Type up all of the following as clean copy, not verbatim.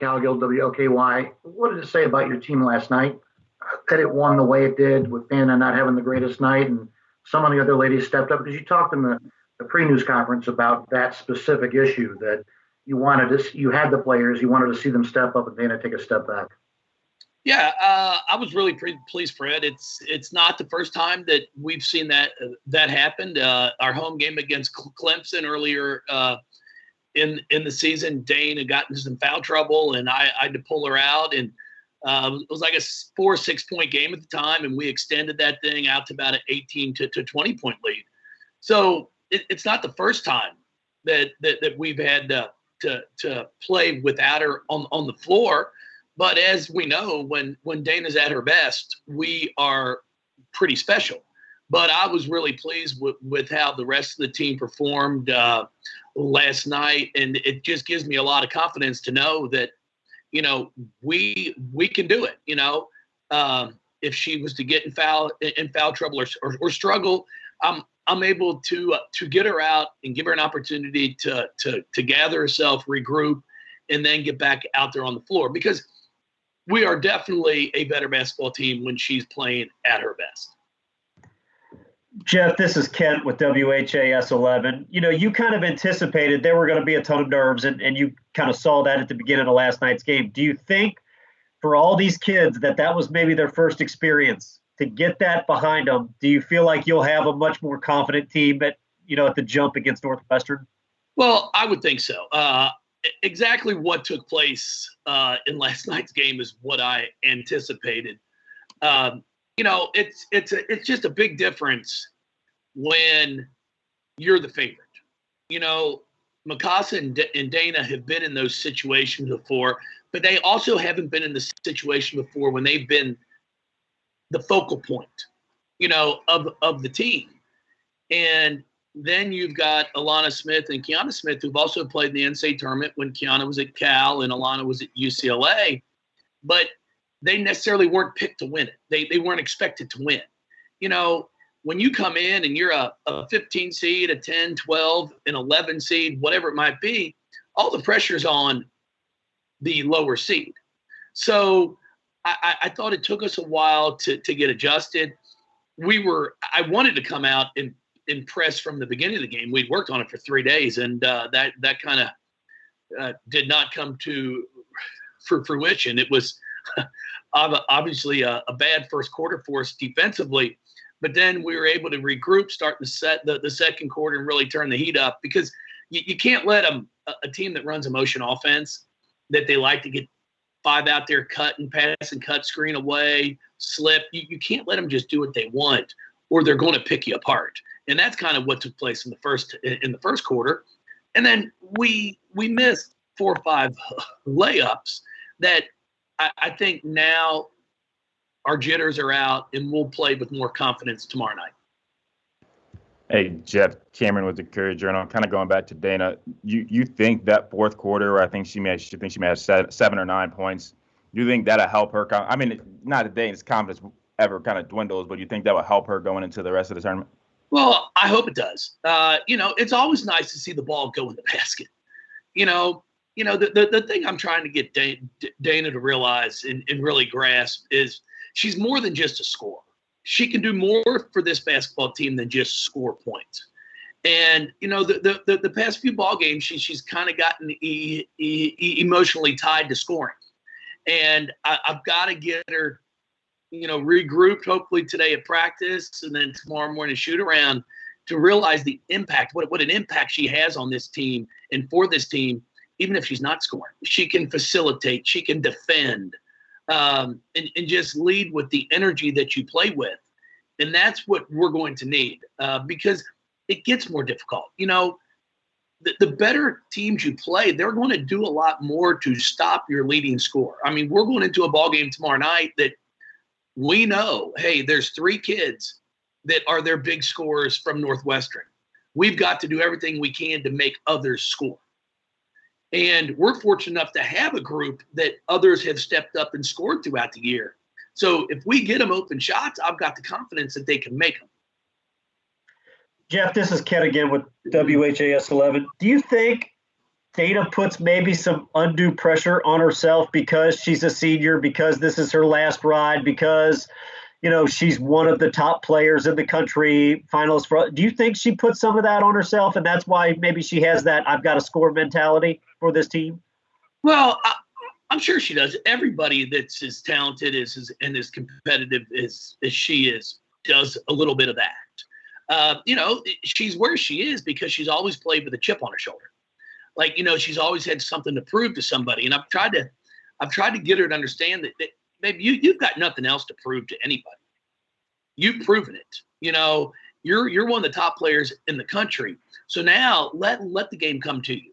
Calgill, WOKY. What did it say about your team last night that it won the way it did with Vanna not having the greatest night and some of the other ladies stepped up? Because you talked in the pre-news conference about that specific issue that you had the players, you wanted to see them step up and Vanna take a step back. Yeah, I was really pleased, Fred. It's not the first time that we've seen that happened. Our home game against Clemson earlier in the season, Dane had gotten some foul trouble, and I had to pull her out. And it was like a 4 or 6 point game at the time, and we extended that thing out to about an 18 to 20 point lead. So it's not the first time that we've had to play without her on the floor. But as we know, when Dana's at her best, we are pretty special. But I was really pleased with how the rest of the team performed last night. And it just gives me a lot of confidence to know that, we can do it. If she was to get in foul trouble or struggle, I'm able to get her out and give her an opportunity to gather herself, regroup, and then get back out there on the floor. Because we are definitely a better basketball team when she's playing at her best. Jeff, this is Kent with WHAS 11. You kind of anticipated there were going to be a ton of nerves, and you kind of saw that at the beginning of last night's game. Do you think for all these kids that was maybe their first experience, to get that behind them, do you feel like you'll have a much more confident team at the jump against Northwestern? Well, I would think so. Exactly what took place in last night's game is what I anticipated. It's just a big difference when you're the favorite. Mikasa and Dana have been in those situations before, but they also haven't been in the situation before when they've been the focal point, of the team. And then you've got Alana Smith and Kiana Smith, who've also played in the NCAA tournament when Kiana was at Cal and Alana was at UCLA, but they necessarily weren't picked to win it. They weren't expected to win. When you come in and you're a 15 seed, a 10, 12, an 11 seed, whatever it might be, all the pressure's on the lower seed. So I thought it took us a while to get adjusted. I wanted to come out and impress from the beginning of the game. We'd worked on it for 3 days, and that kind of did not come to fruition. It was obviously a bad first quarter for us defensively, but then we were able to regroup, start the second quarter, and really turn the heat up, because you can't let a team that runs a motion offense, that they like to get 5 out there, cut and pass and cut, screen away, slip. You can't let them just do what they want, or they're going to pick you apart. And that's kind of what took place in the first quarter. And then we missed 4 or 5 layups that I think now our jitters are out, and we'll play with more confidence tomorrow night. Hey, Jeff, Cameron with the Courier Journal. Kind of going back to Dana, you think that fourth quarter, where I think she may have 7 or 9 points, do you think that'll help her? I mean, not that Dana's confidence ever kind of dwindles, but you think that will help her going into the rest of the tournament? Well, I hope it does. It's always nice to see the ball go in the basket. The thing I'm trying to get Dana to realize and really grasp is she's more than just a scorer. She can do more for this basketball team than just score points. And, the past few ball games, she's kind of gotten emotionally tied to scoring. And I've got to get her, regrouped hopefully today at practice and then tomorrow morning shoot around, to realize the impact, what an impact she has on this team and for this team, even if she's not scoring. She can facilitate, she can defend, and just lead with the energy that you play with. And that's what we're going to need, because it gets more difficult. The better teams you play, they're going to do a lot more to stop your leading scorer. I mean, we're going into a ball game tomorrow night that we know, hey, there's 3 kids that are their big scorers from Northwestern. We've got to do everything we can to make others score. And we're fortunate enough to have a group that others have stepped up and scored throughout the year. So if we get them open shots, I've got the confidence that they can make them. Jeff, this is Ken again with WHAS 11. Do you think Dana puts maybe some undue pressure on herself because she's a senior, because this is her last ride, because, she's one of the top players in the country, finalist for. Do you think she puts some of that on herself, and that's why maybe she has that I've got to score mentality for this team? Well, I'm sure she does. Everybody that's as talented and as competitive as she is does a little bit of that. She's where she is because she's always played with a chip on her shoulder. Like, she's always had something to prove to somebody. And I've tried to get her to understand that maybe you've got nothing else to prove to anybody. You've proven it. You're one of the top players in the country. So now let the game come to you.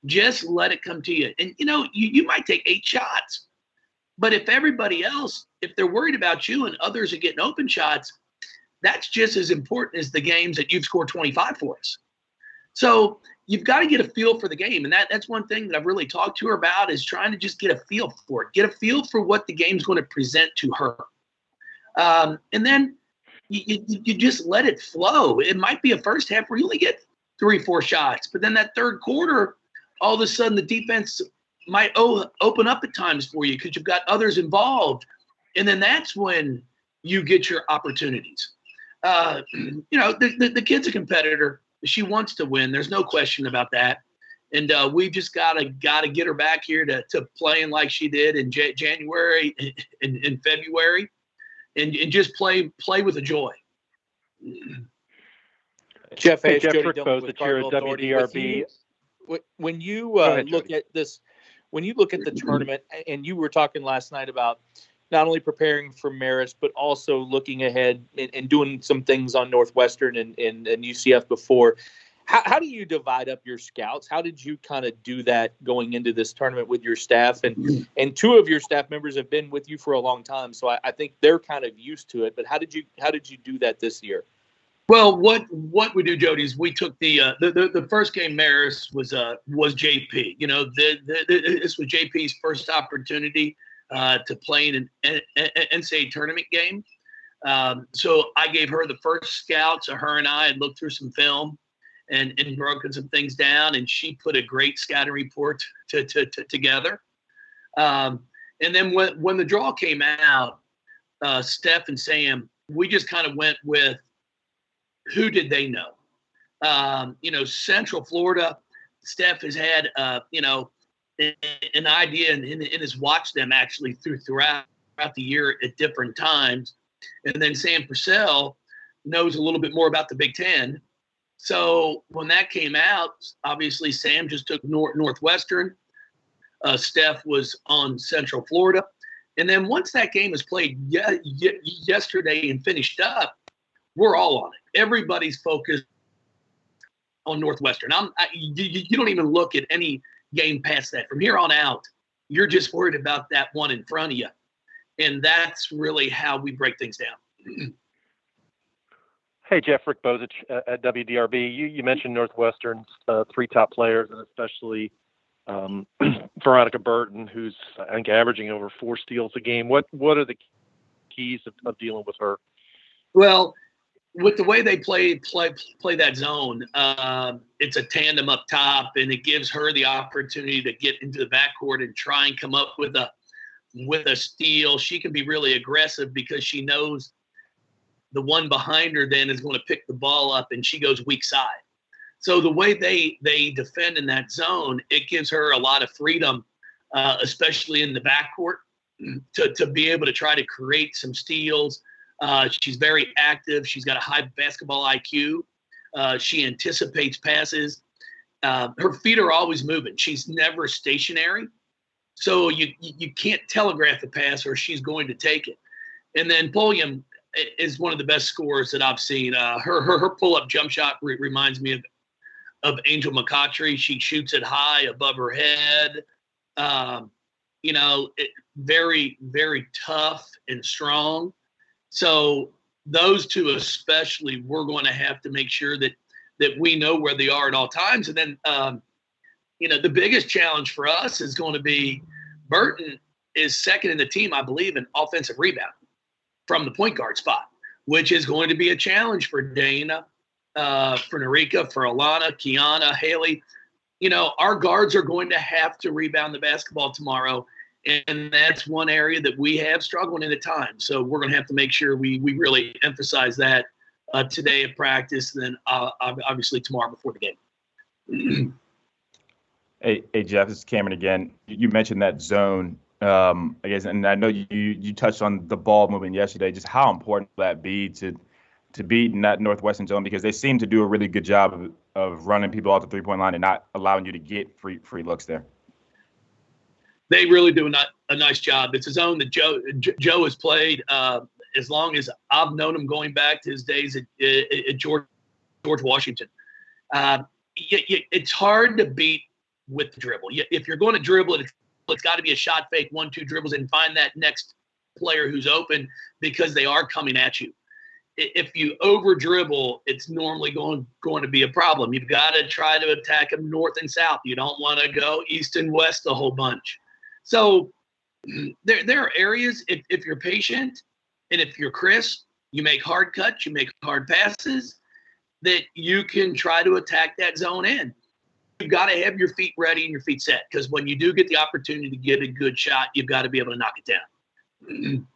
Just let it come to you. And, you might take 8 shots. But if everybody else, if they're worried about you and others are getting open shots, that's just as important as the games that you've scored 25 for us. So you've got to get a feel for the game. And that's one thing that I've really talked to her about is trying to just get a feel for it. Get a feel for what the game's going to present to her. And then you just let it flow. It might be a first half where you only get 3-4 shots. But then that third quarter, all of a sudden the defense might open up at times for you because you've got others involved. And then that's when you get your opportunities. The kid's a competitor. She wants to win. There's no question about that. And we just gotta get her back here to playing like she did in January and in February, and just play with a joy. Jeff, hey, Jody Rick Dillon with that you're at Cardinal WDRB. When you ahead, look at this, when you look at the tournament, and you were talking last night about not only preparing for Marist, but also looking ahead and doing some things on Northwestern and UCF before. How do you divide up your scouts? How did you kind of do that going into this tournament with your staff? And 2 of your staff members have been with you for a long time, so I think they're kind of used to it. But how did you do that this year? Well, what we do, Jody, is we took the first game. Marist was JP. This was JP's first opportunity to play in an NCAA tournament game. So I gave her the first scout. So her and I had looked through some film and broken some things down, and she put a great scouting report together. And then when the draw came out, Steph and Sam, we just kind of went with who did they know? Central Florida, Steph has had an idea and has watched them actually throughout the year at different times. And then Sam Purcell knows a little bit more about the Big Ten. So when that came out, obviously Sam just took Northwestern. Steph was on Central Florida. And then once that game was played yesterday and finished up, we're all on it. Everybody's focused on Northwestern. You don't even look at any game past that. From here on out, you're just worried about that one in front of you. And that's really how we break things down. Hey, Jeff, Rick Bozich at WDRB. You mentioned Northwestern's 3 top players, and especially Veronica Burton, who's, I think, averaging over 4 steals a game. What are the keys of dealing with her? Well, with the way they play that zone, it's a tandem up top, and it gives her the opportunity to get into the backcourt and try and come up with a steal. She can be really aggressive because she knows the one behind her then is going to pick the ball up, and she goes weak side. So the way they defend in that zone, it gives her a lot of freedom, especially in the backcourt, to be able to try to create some steals. She's very active. She's got a high basketball IQ. She anticipates passes. Her feet are always moving. She's never stationary. So you can't telegraph a pass or she's going to take it. And then Pulliam is one of the best scorers that I've seen. Her pull-up jump shot reminds me of Angel McCautry. She shoots it high above her head. Very, very tough and strong. So those 2 especially, we're going to have to make sure that we know where they are at all times. And then, the biggest challenge for us is going to be Burton is second in the team, I believe, in offensive rebound from the point guard spot, which is going to be a challenge for Dana, for Narika, for Alana, Kiana, Haley. our guards are going to have to rebound the basketball tomorrow. And that's one area that we have struggled in at times. So we're going to have to make sure we really emphasize that today at practice, and then obviously tomorrow before the game. Hey, Jeff, this is Cameron again. You mentioned that zone, I guess, and I know you touched on the ball movement yesterday. Just how important will that be to beat in that Northwestern zone, because they seem to do a really good job of running people off the three-point line and not allowing you to get free looks there. They really do a nice job. It's a zone that Joe has played as long as I've known him, going back to his days at George Washington. It's hard to beat with the dribble. If you're going to dribble, it's got to be a shot fake, 1-2 dribbles, and find that next player who's open, because they are coming at you. If you over dribble, it's normally going to be a problem. You've got to try to attack them north and south. You don't want to go east and west a whole bunch. So there are areas, if you're patient and if you're crisp, you make hard cuts, you make hard passes, that you can try to attack that zone in. You've got to have your feet ready and your feet set, because when you do get the opportunity to get a good shot, you've got to be able to knock it down.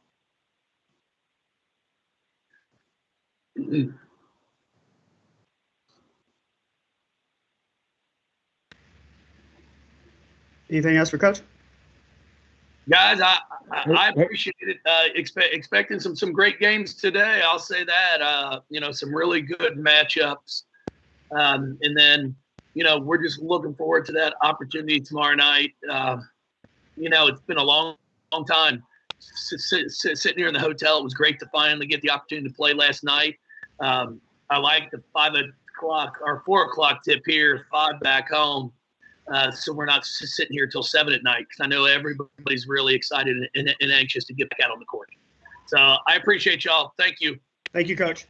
Anything else for Coach? Guys, I appreciate it. Expecting some great games today. I'll say that. Some really good matchups. And then, we're just looking forward to that opportunity tomorrow night. It's been a long time sitting here in the hotel. It was great to finally get the opportunity to play last night. I like the 5 o'clock or 4 o'clock tip here, 5 back home. So we're not sitting here till 7 at night, because I know everybody's really excited and anxious to get back out on the court. So I appreciate y'all. Thank you. Thank you, Coach.